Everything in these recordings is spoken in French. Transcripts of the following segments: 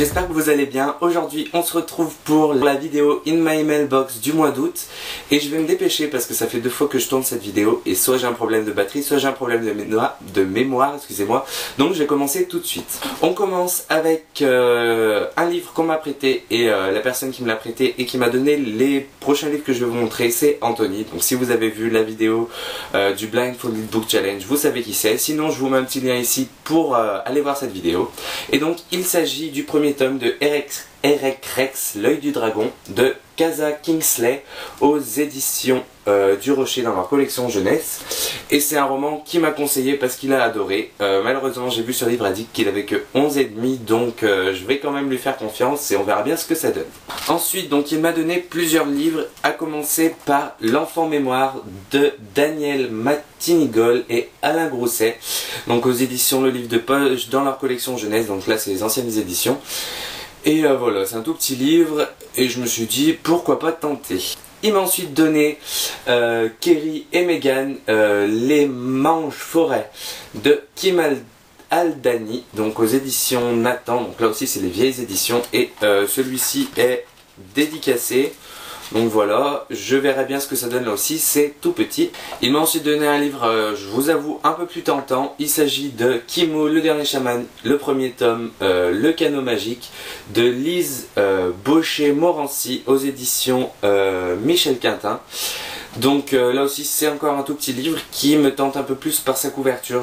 j'espère que vous allez bien. Aujourd'hui on se retrouve pour la vidéo In My Mailbox du mois d'août. Et je vais me dépêcher parce que ça fait 2 fois que je tourne cette vidéo. Et soit j'ai un problème de batterie, soit j'ai un problème de mémoire, excusez-moi. Donc je vais commencer tout de suite. On commence avec un livre qu'on m'a prêté. Et la personne qui me l'a prêté et qui m'a donné les prochains livres que je vais vous montrer, c'est Anthony. Donc si vous avez vu la vidéo du Blindfolded Book Challenge, vous savez qui c'est. Sinon je vous mets un petit lien ici pour aller voir cette vidéo. Et donc il s'agit du premier tome de Eric Rex, L'œil du dragon, de Casa Kingsley aux éditions du Rocher dans leur collection jeunesse. Et c'est un roman qui m'a conseillé parce qu'il a adoré. Malheureusement j'ai vu ce livre, a dit qu'il avait que 11,5, donc je vais quand même lui faire confiance et on verra bien ce que ça donne. Ensuite donc il m'a donné plusieurs livres, à commencer par L'enfant mémoire de Daniel Matinigol et Alain Grousset, donc aux éditions Le Livre de Poche dans leur collection jeunesse, donc là c'est les anciennes éditions. Et voilà, c'est un tout petit livre et je me suis dit pourquoi pas tenter. Il m'a ensuite donné Kerry et Meghan, Les Manges Forêt de Kim Aldani, donc aux éditions Nathan. Donc là aussi c'est les vieilles éditions et celui-ci est dédicacé. Donc voilà, je verrai bien ce que ça donne là aussi, c'est tout petit. Il m'a ensuite donné un livre, je vous avoue, un peu plus tentant. Il s'agit de Kimo, le dernier chaman, le premier tome, Le canot magique, de Lise Baucher-Morancy aux éditions Michel Quintin. Donc là aussi c'est encore un tout petit livre qui me tente un peu plus par sa couverture.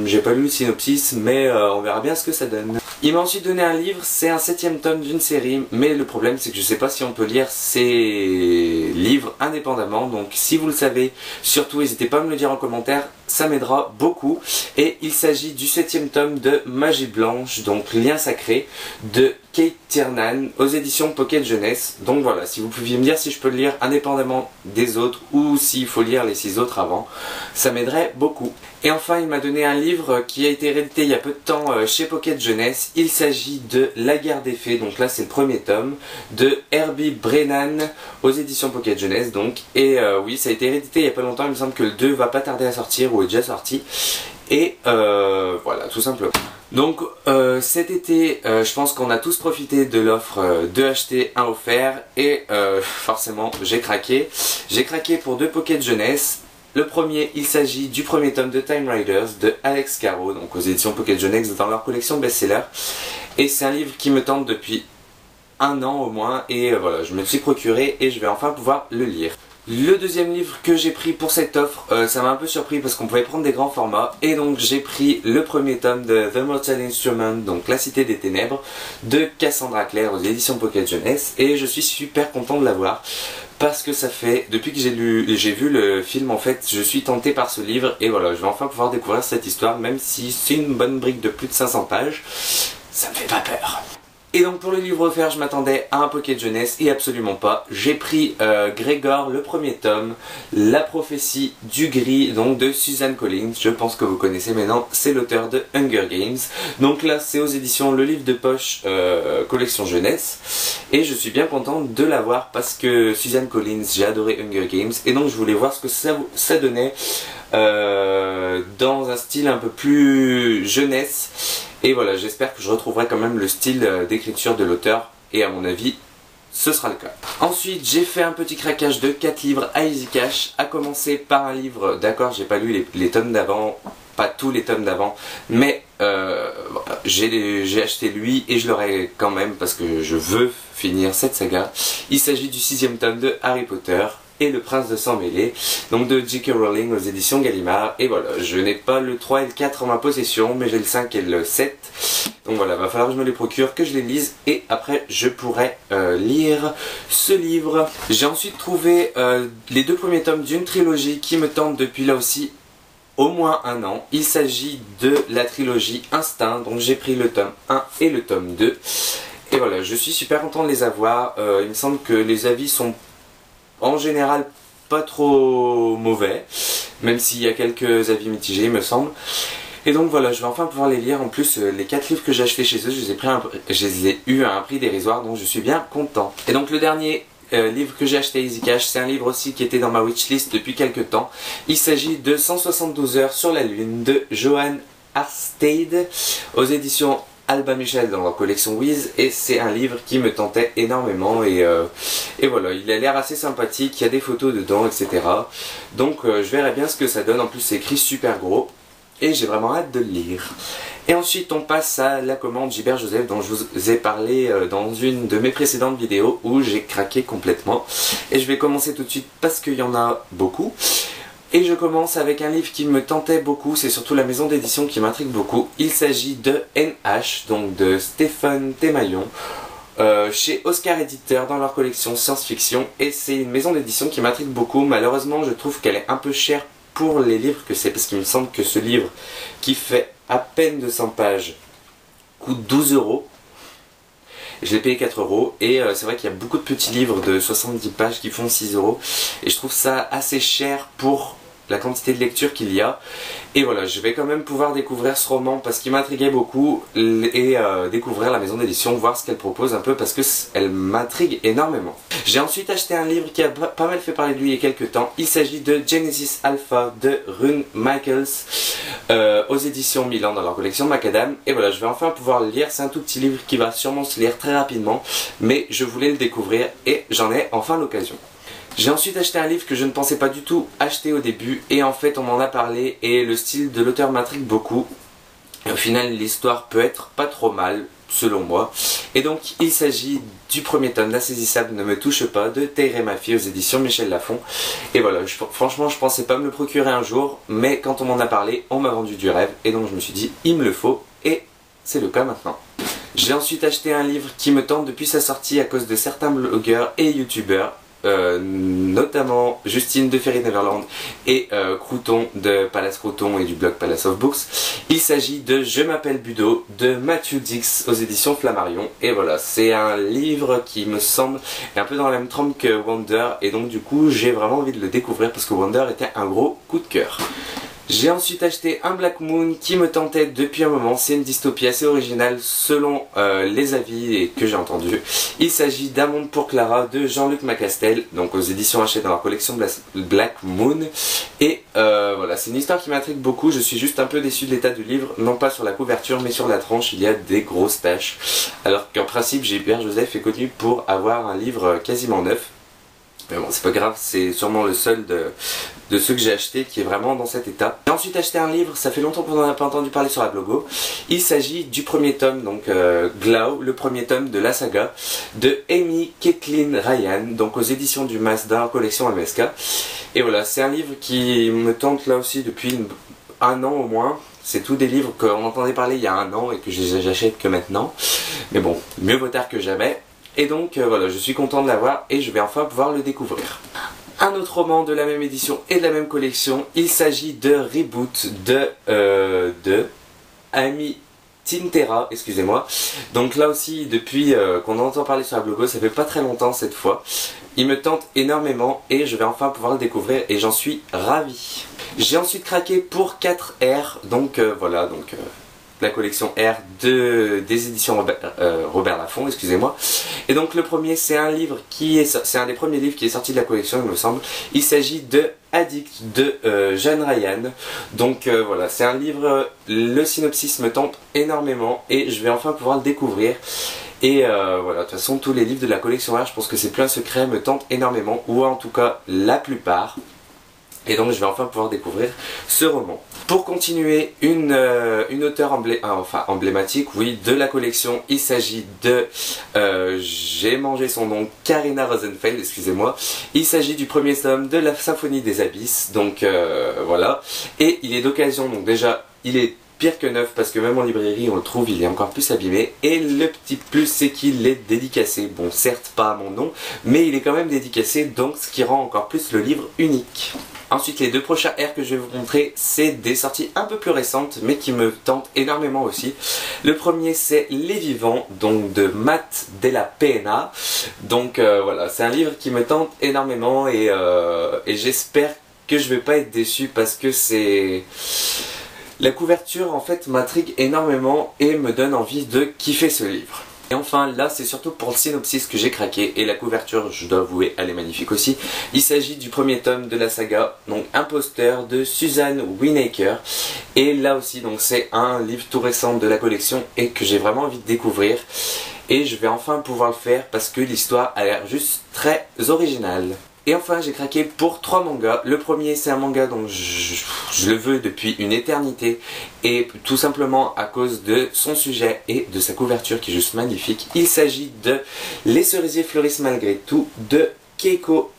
J'ai pas lu le synopsis mais on verra bien ce que ça donne. Il m'a ensuite donné un livre, c'est un 7e tome d'une série, mais le problème c'est que je sais pas si on peut lire ces livres indépendamment. Donc si vous le savez, surtout n'hésitez pas à me le dire en commentaire, ça m'aidera beaucoup. Et il s'agit du 7e tome de Magie Blanche, donc Lien Sacré, de Kate Tiernan aux éditions Pocket Jeunesse. Donc voilà, si vous pouviez me dire si je peux le lire indépendamment des autres ou s'il faut lire les 6 autres avant, ça m'aiderait beaucoup. Et enfin il m'a donné un livre qui a été réédité il y a peu de temps chez Pocket Jeunesse. Il s'agit de La Guerre des Fées, donc là c'est le premier tome, de Herbie Brennan aux éditions Pocket Jeunesse. Donc. Et oui, ça a été réédité il y a pas longtemps, il me semble que le 2 va pas tarder à sortir ou est déjà sorti. Et voilà, tout simplement. Donc cet été, je pense qu'on a tous profité de l'offre 2 achetés 1 offert et forcément j'ai craqué. J'ai craqué pour 2 Pocket Jeunesse. Le premier, il s'agit du premier tome de Time Riders de Alex Caro, donc aux éditions Pocket Jeunesse dans leur collection best-seller. Et c'est un livre qui me tente depuis 1 an au moins et voilà, je me le suis procuré et je vais enfin pouvoir le lire. Le deuxième livre que j'ai pris pour cette offre, ça m'a un peu surpris parce qu'on pouvait prendre des grands formats. Et donc j'ai pris le premier tome de The Mortal Instrument, donc La Cité des Ténèbres, de Cassandra Clare aux éditions Pocket Jeunesse. Et je suis super content de l'avoir parce que ça fait, depuis que j'ai vu le film en fait, je suis tenté par ce livre. Et voilà, je vais enfin pouvoir découvrir cette histoire, même si c'est une bonne brique de plus de 500 pages, ça me fait pas peur. Et donc pour le livre offert, je m'attendais à un Pocket Jeunesse et absolument pas. J'ai pris Grégor, le premier tome, La prophétie du gris, donc de Suzanne Collins. Je pense que vous connaissez maintenant, c'est l'auteur de Hunger Games. Donc là c'est aux éditions Le Livre de Poche, collection jeunesse. Et je suis bien content de l'avoir parce que Suzanne Collins, j'ai adoré Hunger Games. Et donc je voulais voir ce que ça donnait dans un style un peu plus jeunesse. Et voilà, j'espère que je retrouverai quand même le style d'écriture de l'auteur et à mon avis, ce sera le cas. Ensuite, j'ai fait un petit craquage de 4 livres à Easy Cash, à commencer par un livre, d'accord, j'ai pas lu les tomes d'avant, pas tous les tomes d'avant, mais j'ai acheté lui et je l'aurai quand même parce que je veux finir cette saga. Il s'agit du 6e tome de Harry Potter et Le Prince de Sang Mêlé, donc de J.K. Rowling aux éditions Gallimard. Et voilà, je n'ai pas le 3 et le 4 en ma possession, mais j'ai le 5 et le 7. Donc voilà, va falloir que je me les procure, que je les lise, et après je pourrai lire ce livre. J'ai ensuite trouvé les 2 premiers tomes d'une trilogie qui me tente depuis là aussi au moins 1 an. Il s'agit de la trilogie Instinct, donc j'ai pris le tome 1 et le tome 2. Et voilà, je suis super content de les avoir. Il me semble que les avis sont en général pas trop mauvais, même s'il y a quelques avis mitigés il me semble. Et donc voilà, je vais enfin pouvoir les lire. En plus les 4 livres que j'ai achetés chez eux, je les ai eu à un prix dérisoire, donc je suis bien content. Et donc le dernier livre que j'ai acheté à Easy Cash, c'est un livre aussi qui était dans ma wishlist depuis quelques temps. Il s'agit de 172 heures sur la lune de Johan Harstade aux éditions Albin Michel dans leur collection Wiz et c'est un livre qui me tentait énormément et voilà, il a l'air assez sympathique, il y a des photos dedans, etc. Donc je verrai bien ce que ça donne, en plus c'est écrit super gros et j'ai vraiment hâte de le lire. Et ensuite on passe à la commande Gilbert Joseph dont je vous ai parlé dans une de mes précédentes vidéos où j'ai craqué complètement. Et je vais commencer tout de suite parce qu'il y en a beaucoup. Et je commence avec un livre qui me tentait beaucoup, c'est surtout la maison d'édition qui m'intrigue beaucoup. Il s'agit de NH, donc de Stéphane Thémaillon, chez Oscar Éditeur dans leur collection science-fiction. Et c'est une maison d'édition qui m'intrigue beaucoup. Malheureusement, je trouve qu'elle est un peu chère pour les livres que c'est, parce qu'il me semble que ce livre, qui fait à peine 200 pages, coûte 12 €. Je l'ai payé 4 € et c'est vrai qu'il y a beaucoup de petits livres de 70 pages qui font 6 € et je trouve ça assez cher pour la quantité de lecture qu'il y a. Et voilà, je vais quand même pouvoir découvrir ce roman parce qu'il m'intriguait beaucoup et découvrir la maison d'édition, voir ce qu'elle propose un peu parce qu'elle m'intrigue énormément. J'ai ensuite acheté un livre qui a pas mal fait parler de lui il y a quelques temps. Il s'agit de Genesis Alpha de Rune Michaels aux éditions Milan dans leur collection Macadam. Et voilà, je vais enfin pouvoir le lire. C'est un tout petit livre qui va sûrement se lire très rapidement, mais je voulais le découvrir et j'en ai enfin l'occasion. J'ai ensuite acheté un livre que je ne pensais pas du tout acheter au début et en fait on m'en a parlé et le style de l'auteur m'intrigue beaucoup. Et au final l'histoire peut être pas trop mal selon moi. Et donc il s'agit du premier tome d'Insaisissable ne me touche pas de Terre ma fille aux éditions Michel Lafon. Et voilà, franchement je pensais pas me le procurer un jour, mais quand on m'en a parlé on m'a vendu du rêve et donc je me suis dit il me le faut et c'est le cas maintenant. J'ai ensuite acheté un livre qui me tente depuis sa sortie à cause de certains blogueurs et youtubeurs. Notamment Justine de Ferry Neverland et Crouton de Palace Crouton et du blog Palace of Books. Il s'agit de Je m'appelle Budo de Matthew Dix aux éditions Flammarion. Et voilà, c'est un livre qui me semble un peu dans la même trempe que Wonder et donc du coup j'ai vraiment envie de le découvrir parce que Wonder était un gros coup de cœur. J'ai ensuite acheté un Black Moon qui me tentait depuis un moment. C'est une dystopie assez originale selon les avis que j'ai entendus. Il s'agit d'Un monde pour Clara de Jean-Luc Macastel, donc aux éditions Hachette dans leur collection Black Moon. Et voilà, c'est une histoire qui m'intrigue beaucoup. Je suis juste un peu déçu de l'état du livre, non pas sur la couverture mais sur la tranche, il y a des grosses taches. Alors qu'en principe Gilbert Joseph est connu pour avoir un livre quasiment neuf. Mais bon, c'est pas grave, c'est sûrement le seul de ceux que j'ai acheté qui est vraiment dans cet état. J'ai ensuite acheté un livre, ça fait longtemps qu'on n'en a pas entendu parler sur la blogo. Il s'agit du premier tome, donc Glau, le premier tome de la saga de Amy Kathleen Ryan, donc aux éditions du Mas dans la collection MSK. Et voilà, c'est un livre qui me tente là aussi depuis un an au moins. C'est tous des livres qu'on entendait parler il y a un an et que j'achète que maintenant. Mais bon, mieux vaut tard que jamais. Et donc voilà, je suis content de l'avoir et je vais enfin pouvoir le découvrir. Un autre roman de la même édition et de la même collection, il s'agit de Reboot de Amy Tintera, excusez-moi. Donc là aussi, depuis qu'on entend parler sur la blogo, ça fait pas très longtemps cette fois. Il me tente énormément et je vais enfin pouvoir le découvrir et j'en suis ravi. J'ai ensuite craqué pour 4R, donc voilà, la collection R des éditions Robert Laffont, excusez-moi. Et donc le premier, c'est un livre c'est un des premiers livres qui est sorti de la collection, il me semble. Il s'agit de Addict de Jeanne Ryan. Donc voilà, c'est un livre, le synopsis me tente énormément et je vais enfin pouvoir le découvrir. Et voilà, de toute façon tous les livres de la collection R, je pense que c'est plus un secret, me tentent énormément, ou en tout cas la plupart. Et donc je vais enfin pouvoir découvrir ce roman. Pour continuer, une auteure emblématique, oui, de la collection, il s'agit de, j'ai mangé son nom, Karina Rosenfeld, excusez-moi. Il s'agit du premier tome de la Symphonie des Abysses, donc voilà. Et il est d'occasion, donc déjà, il est pire que neuf parce que même en librairie on le trouve, il est encore plus abîmé. Et le petit plus c'est qu'il est dédicacé, bon certes pas à mon nom, mais il est quand même dédicacé, donc ce qui rend encore plus le livre unique. Ensuite les deux prochains R que je vais vous montrer, c'est des sorties un peu plus récentes mais qui me tentent énormément aussi. Le premier c'est Les Vivants, donc de Matt Della Pena. Donc voilà, c'est un livre qui me tente énormément et j'espère que je vais pas être déçu parce que c'est... La couverture en fait m'intrigue énormément et me donne envie de kiffer ce livre. Et enfin là c'est surtout pour le synopsis que j'ai craqué, et la couverture, je dois avouer, elle est magnifique aussi. Il s'agit du premier tome de la saga, donc Imposteur, de Suzanne Winaker. Et là aussi donc c'est un livre tout récent de la collection et que j'ai vraiment envie de découvrir. Et je vais enfin pouvoir le faire parce que l'histoire a l'air juste très originale. Et enfin j'ai craqué pour 3 mangas. Le premier c'est un manga dont je le veux depuis une éternité, et tout simplement à cause de son sujet et de sa couverture qui est juste magnifique. Il s'agit de Les cerisiers fleurissent malgré tout de Keiko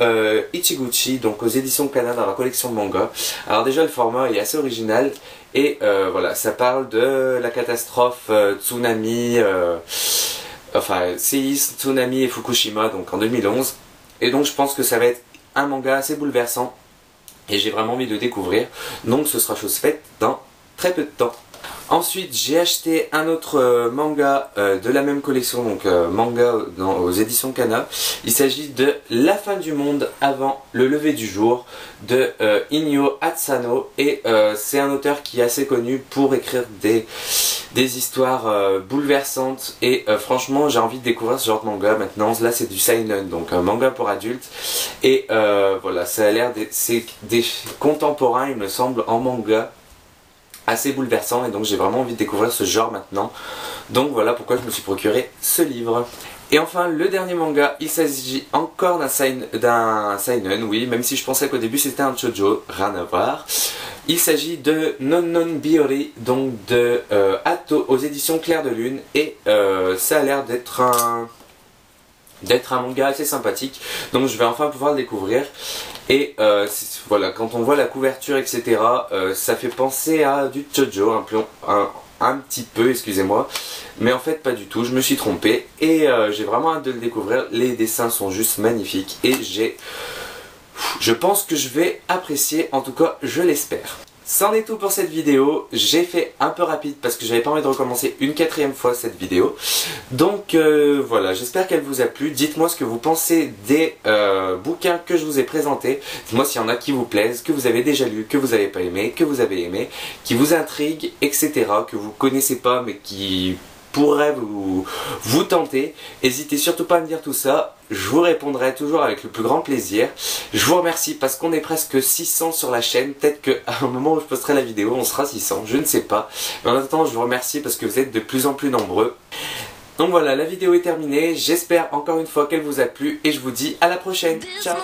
Ichiguchi, donc aux éditions Kana dans la collection manga. Alors déjà le format est assez original et voilà, ça parle de la catastrophe tsunami, enfin séisme, tsunami et Fukushima donc en 2011. Et donc je pense que ça va être un manga assez bouleversant et j'ai vraiment envie de découvrir. Donc ce sera chose faite dans très peu de temps. Ensuite j'ai acheté un autre manga de la même collection, donc manga aux éditions Kana. Il s'agit de La fin du monde avant le lever du jour de Inyo Asano. Et c'est un auteur qui est assez connu pour écrire des histoires bouleversantes. Et franchement j'ai envie de découvrir ce genre de manga maintenant. Là c'est du seinen, donc un manga pour adultes. Et voilà, ça a l'air c'est des contemporains il me semble en manga, assez bouleversant, et donc j'ai vraiment envie de découvrir ce genre maintenant. Donc voilà pourquoi je me suis procuré ce livre. Et enfin le dernier manga, il s'agit encore d'un seinen, oui, même si je pensais qu'au début c'était un shoujo, rien à voir. Il s'agit de Non Non Biori, donc de Atto aux éditions Clair de Lune, et ça a l'air d'être un manga assez sympathique, donc je vais enfin pouvoir le découvrir. Et voilà, quand on voit la couverture etc, ça fait penser à du shoujo un petit peu, excusez-moi, mais en fait pas du tout, je me suis trompé. Et j'ai vraiment hâte de le découvrir. Les dessins sont juste magnifiques et je pense que je vais apprécier, en tout cas je l'espère. C'en est tout pour cette vidéo. J'ai fait un peu rapide parce que j'avais pas envie de recommencer une 4e fois cette vidéo. Donc voilà, j'espère qu'elle vous a plu. Dites-moi ce que vous pensez des bouquins que je vous ai présentés. Dites-moi s'il y en a qui vous plaisent, que vous avez déjà lu, que vous n'avez pas aimé, que vous avez aimé, qui vous intriguent, etc. Que vous connaissez pas mais qui pourrait vous tenter. N'hésitez surtout pas à me dire tout ça, je vous répondrai toujours avec le plus grand plaisir. Je vous remercie parce qu'on est presque 600 sur la chaîne, peut-être qu'à un moment où je posterai la vidéo on sera 600, je ne sais pas. Mais en attendant je vous remercie parce que vous êtes de plus en plus nombreux. Donc voilà, la vidéo est terminée, j'espère encore une fois qu'elle vous a plu et je vous dis à la prochaine. Ciao.